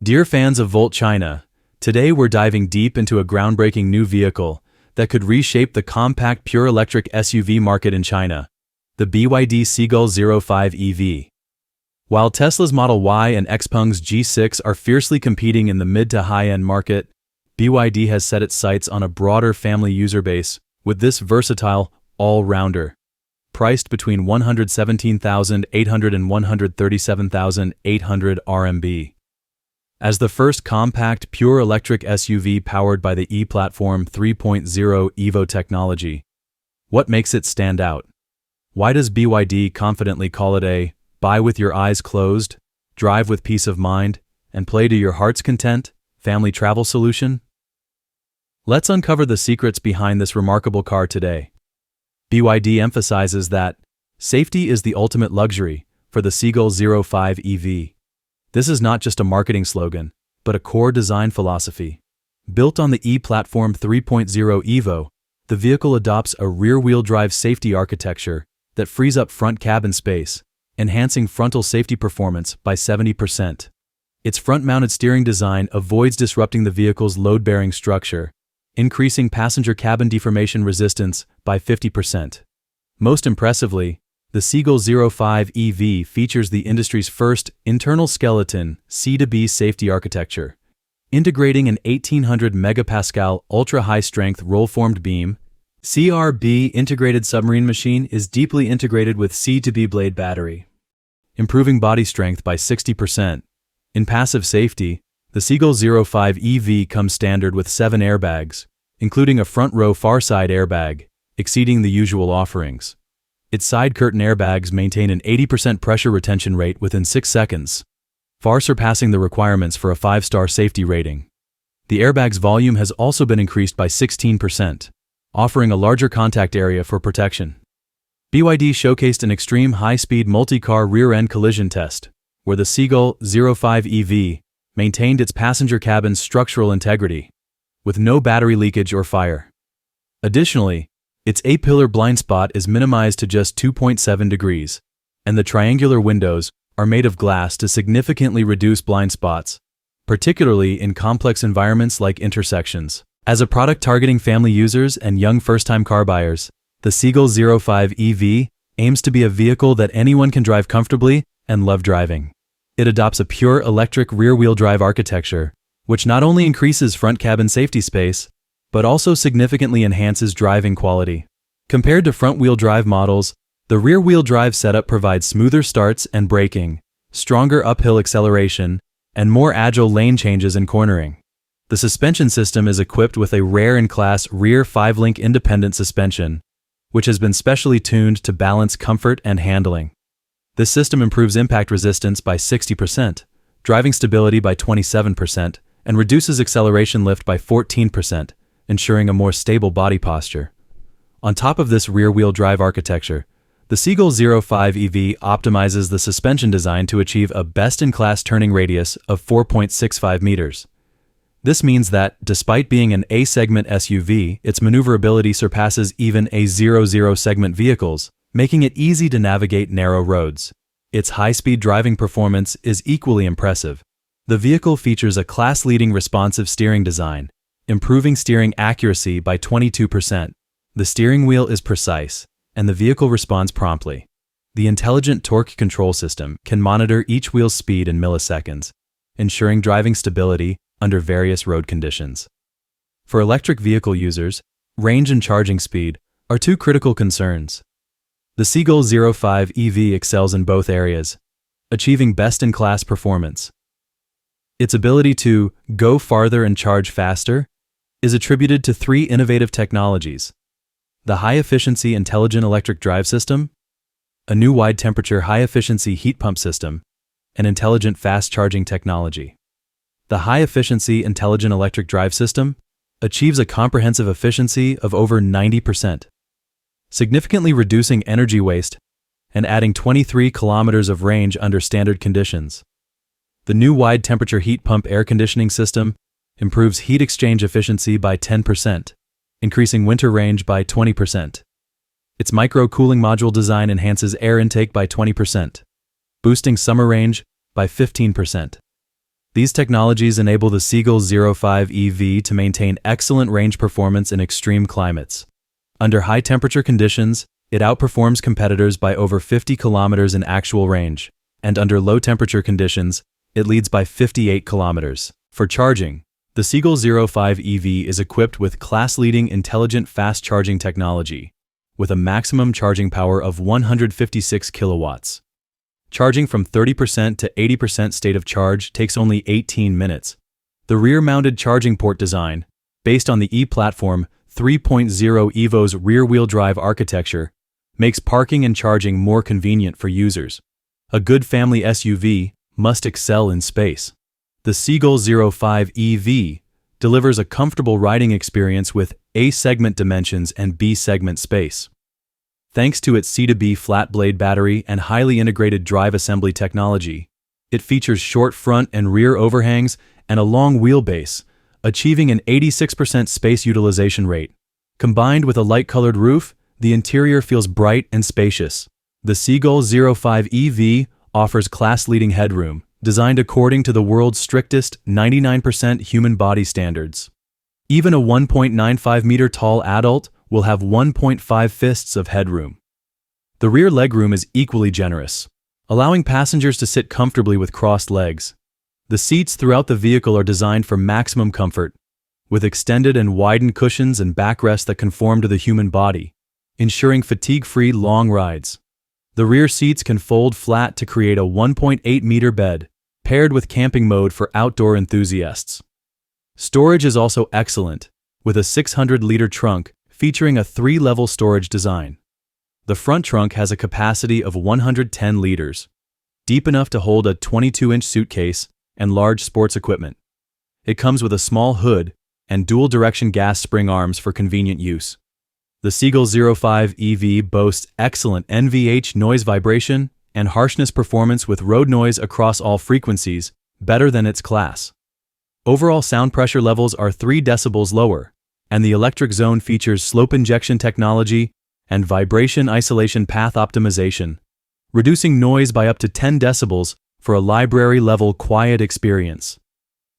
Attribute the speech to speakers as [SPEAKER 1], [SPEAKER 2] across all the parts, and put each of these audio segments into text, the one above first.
[SPEAKER 1] Dear fans of Volt China, today we're diving deep into a groundbreaking new vehicle that could reshape the compact pure electric SUV market in China, the BYD Seagull 05 EV. While Tesla's Model Y and Xpeng's G6 are fiercely competing in the mid to high-end market, BYD has set its sights on a broader family user base with this versatile all-rounder, priced between 117,800 and 137,800 RMB. As the first compact pure electric SUV powered by the E-Platform 3.0 Evo technology, what makes it stand out? Why does BYD confidently call it a buy with your eyes closed, drive with peace of mind, and play to your heart's content family travel solution? Let's uncover the secrets behind this remarkable car today. BYD emphasizes that safety is the ultimate luxury for the Seagull 05 EV. This is not just a marketing slogan, but a core design philosophy. Built on the E-Platform 3.0 Evo, the vehicle adopts a rear-wheel drive safety architecture that frees up front cabin space, enhancing frontal safety performance by 70%. Its front-mounted steering design avoids disrupting the vehicle's load-bearing structure, increasing passenger cabin deformation resistance by 50%. Most impressively, the Seagull 05 EV features the industry's first internal skeleton C2B safety architecture, integrating an 1800 megapascal ultra-high-strength roll-formed beam. CRB integrated submarine machine is deeply integrated with C2B blade battery, improving body strength by 60%. In passive safety, the Seagull 05 EV comes standard with 7 airbags, including a front-row far-side airbag, exceeding the usual offerings. Its side curtain airbags maintain an 80% pressure retention rate within 6 seconds, far surpassing the requirements for a 5-star safety rating. The airbag's volume has also been increased by 16%, offering a larger contact area for protection. BYD showcased an extreme high-speed multi-car rear-end collision test, where the Seagull 05 EV maintained its passenger cabin's structural integrity, with no battery leakage or fire. Additionally, its A-pillar blind spot is minimized to just 2.7 degrees, and the triangular windows are made of glass to significantly reduce blind spots, particularly in complex environments like intersections. As a product targeting family users and young first-time car buyers, the Seagull 05 EV aims to be a vehicle that anyone can drive comfortably and love driving. It adopts a pure electric rear-wheel drive architecture, which not only increases front cabin safety space, but also significantly enhances driving quality. Compared to front-wheel drive models, the rear-wheel drive setup provides smoother starts and braking, stronger uphill acceleration, and more agile lane changes and cornering. The suspension system is equipped with a rare-in-class rear 5-link independent suspension, which has been specially tuned to balance comfort and handling. This system improves impact resistance by 60%, driving stability by 27%, and reduces acceleration lift by 14%, ensuring a more stable body posture. On top of this rear-wheel drive architecture, the Seagull 05 EV optimizes the suspension design to achieve a best-in-class turning radius of 4.65 meters. This means that, despite being an A-segment SUV, its maneuverability surpasses even A00 segment vehicles, making it easy to navigate narrow roads. Its high-speed driving performance is equally impressive. The vehicle features a class-leading responsive steering design, improving steering accuracy by 22%. The steering wheel is precise, and the vehicle responds promptly. The intelligent torque control system can monitor each wheel's speed in milliseconds, ensuring driving stability under various road conditions. For electric vehicle users, range and charging speed are two critical concerns. The Seagull 05 EV excels in both areas, achieving best-in-class performance. Its ability to go farther and charge faster is attributed to 3 innovative technologies: the high-efficiency intelligent electric drive system, a new wide-temperature high-efficiency heat pump system, and intelligent fast-charging technology. The high-efficiency intelligent electric drive system achieves a comprehensive efficiency of over 90%, significantly reducing energy waste and adding 23 kilometers of range under standard conditions. The new wide-temperature heat pump air conditioning system improves heat exchange efficiency by 10%, increasing winter range by 20%. Its micro-cooling module design enhances air intake by 20%, boosting summer range by 15%. These technologies enable the Seagull 05 EV to maintain excellent range performance in extreme climates. Under high-temperature conditions, it outperforms competitors by over 50 kilometers in actual range, and under low-temperature conditions, it leads by 58 kilometers. For charging, the Seagull 05 EV is equipped with class-leading intelligent fast-charging technology, with a maximum charging power of 156 kilowatts. Charging from 30% to 80% state of charge takes only 18 minutes. The rear-mounted charging port design, based on the E-Platform 3.0 Evo's rear-wheel drive architecture, makes parking and charging more convenient for users. A good family SUV must excel in space. The Seagull 05 EV delivers a comfortable riding experience with A-segment dimensions and B-segment space. Thanks to its C2B flat-blade battery and highly integrated drive assembly technology, it features short front and rear overhangs and a long wheelbase, achieving an 86% space utilization rate. Combined with a light-colored roof, the interior feels bright and spacious. The Seagull 05 EV offers class-leading headroom, designed according to the world's strictest 99% human body standards. Even a 1.95-meter tall adult will have 1.5 fists of headroom. The rear legroom is equally generous, allowing passengers to sit comfortably with crossed legs. The seats throughout the vehicle are designed for maximum comfort, with extended and widened cushions and backrests that conform to the human body, ensuring fatigue-free long rides. The rear seats can fold flat to create a 1.8-meter bed, paired with camping mode for outdoor enthusiasts. Storage is also excellent, with a 600-liter trunk featuring a 3-level storage design. The front trunk has a capacity of 110 liters, deep enough to hold a 22-inch suitcase and large sports equipment. It comes with a small hood and dual-direction gas spring arms for convenient use. The Seagull 05 EV boasts excellent NVH noise vibration and harshness performance with road noise across all frequencies, better than its class. Overall sound pressure levels are 3 decibels lower, and the electric zone features slope injection technology and vibration isolation path optimization, reducing noise by up to 10 decibels for a library-level quiet experience.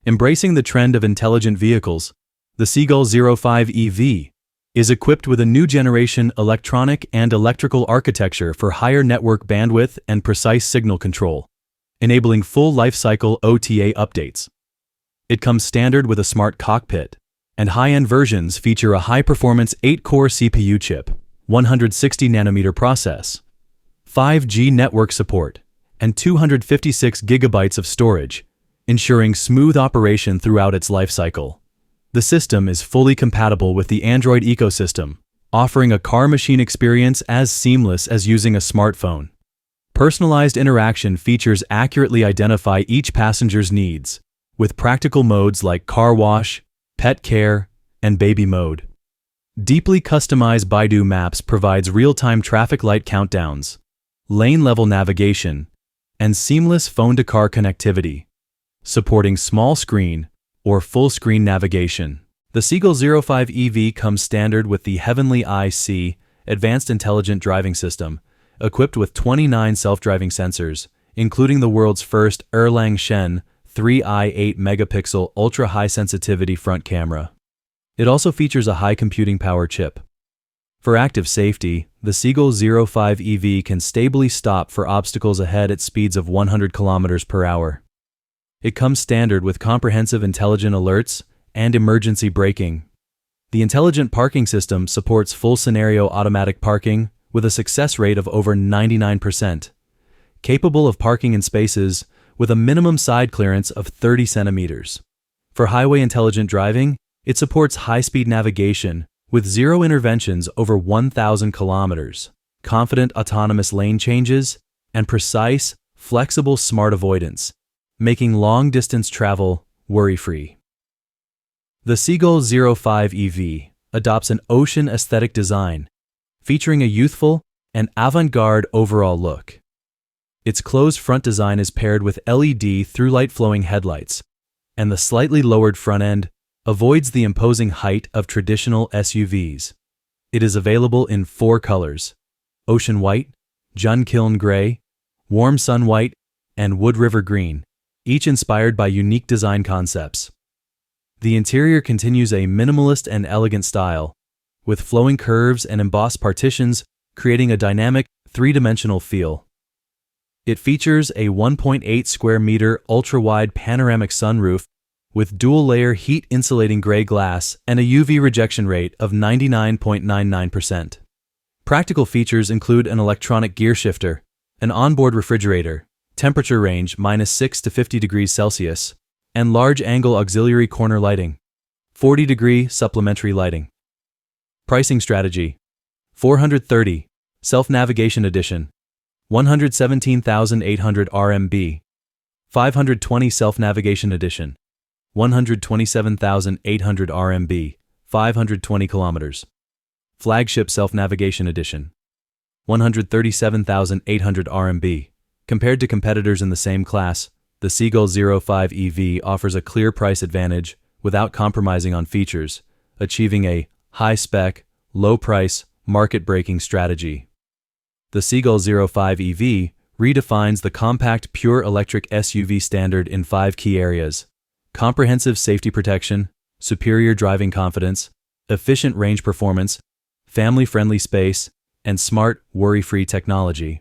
[SPEAKER 1] Embracing the trend of intelligent vehicles, the Seagull 05 EV is equipped with a new generation electronic and electrical architecture for higher network bandwidth and precise signal control, enabling full lifecycle OTA updates. It comes standard with a smart cockpit, and high-end versions feature a high-performance 8-core CPU chip, 160-nanometer process, 5G network support, and 256 gigabytes of storage, ensuring smooth operation throughout its lifecycle. The system is fully compatible with the Android ecosystem, offering a car-machine experience as seamless as using a smartphone. Personalized interaction features accurately identify each passenger's needs, with practical modes like car wash, pet care, and baby mode. Deeply customized Baidu Maps provides real-time traffic light countdowns, lane-level navigation, and seamless phone-to-car connectivity, supporting small-screen or full-screen navigation. The Seagull 05 EV comes standard with the Heavenly IC Advanced Intelligent Driving System, equipped with 29 self-driving sensors, including the world's first Erlang Shen 3i 8-megapixel ultra-high sensitivity front camera. It also features a high computing power chip. For active safety, the Seagull 05 EV can stably stop for obstacles ahead at speeds of 100 kilometers per hour. It comes standard with comprehensive intelligent alerts and emergency braking. The intelligent parking system supports full scenario automatic parking with a success rate of over 99%, capable of parking in spaces with a minimum side clearance of 30 centimeters. For highway intelligent driving, it supports high-speed navigation with zero interventions over 1,000 kilometers, confident autonomous lane changes, and precise, flexible smart avoidance, making long-distance travel worry-free. The Seagull 05 EV adopts an ocean aesthetic design, featuring a youthful and avant-garde overall look. Its closed front design is paired with LED through-light flowing headlights, and the slightly lowered front end avoids the imposing height of traditional SUVs. It is available in 4 colors: ocean white, Jun Kiln gray, warm sun white, and wood river green, each inspired by unique design concepts. The interior continues a minimalist and elegant style, with flowing curves and embossed partitions creating a dynamic, three-dimensional feel. It features a 1.8 square meter ultra-wide panoramic sunroof with dual-layer heat-insulating gray glass and a UV rejection rate of 99.99%. Practical features include an electronic gear shifter, an onboard refrigerator, temperature range -6 to 50 degrees Celsius, and large-angle auxiliary corner lighting, 40-degree supplementary lighting. Pricing strategy: 430, Self-Navigation Edition, 117,800 RMB, 520 Self-Navigation Edition, 127,800 RMB, 520 kilometers. Flagship Self-Navigation Edition, 137,800 RMB. Compared to competitors in the same class, the Seagull 05 EV offers a clear price advantage without compromising on features, achieving a high-spec, low-price, market-breaking strategy. The Seagull 05 EV redefines the compact pure electric SUV standard in 5 key areas: comprehensive safety protection, superior driving confidence, efficient range performance, family-friendly space, and smart, worry-free technology.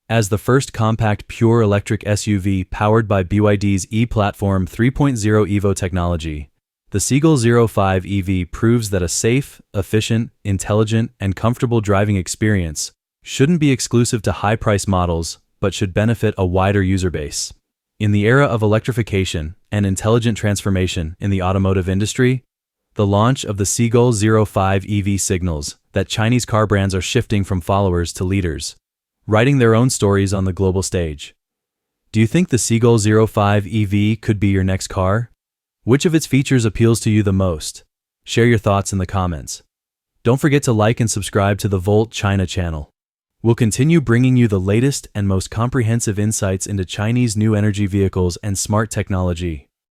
[SPEAKER 1] As the first compact pure electric SUV powered by BYD's e-Platform 3.0 Evo technology, the Seagull 05 EV proves that a safe, efficient, intelligent, and comfortable driving experience shouldn't be exclusive to high-price models, but should benefit a wider user base. In the era of electrification and intelligent transformation in the automotive industry, the launch of the Seagull 05 EV signals that Chinese car brands are shifting from followers to leaders, writing their own stories on the global stage. Do you think the Seagull 05 EV could be your next car? Which of its features appeals to you the most? Share your thoughts in the comments. Don't forget to like and subscribe to the Volt China channel. We'll continue bringing you the latest and most comprehensive insights into Chinese new energy vehicles and smart technology.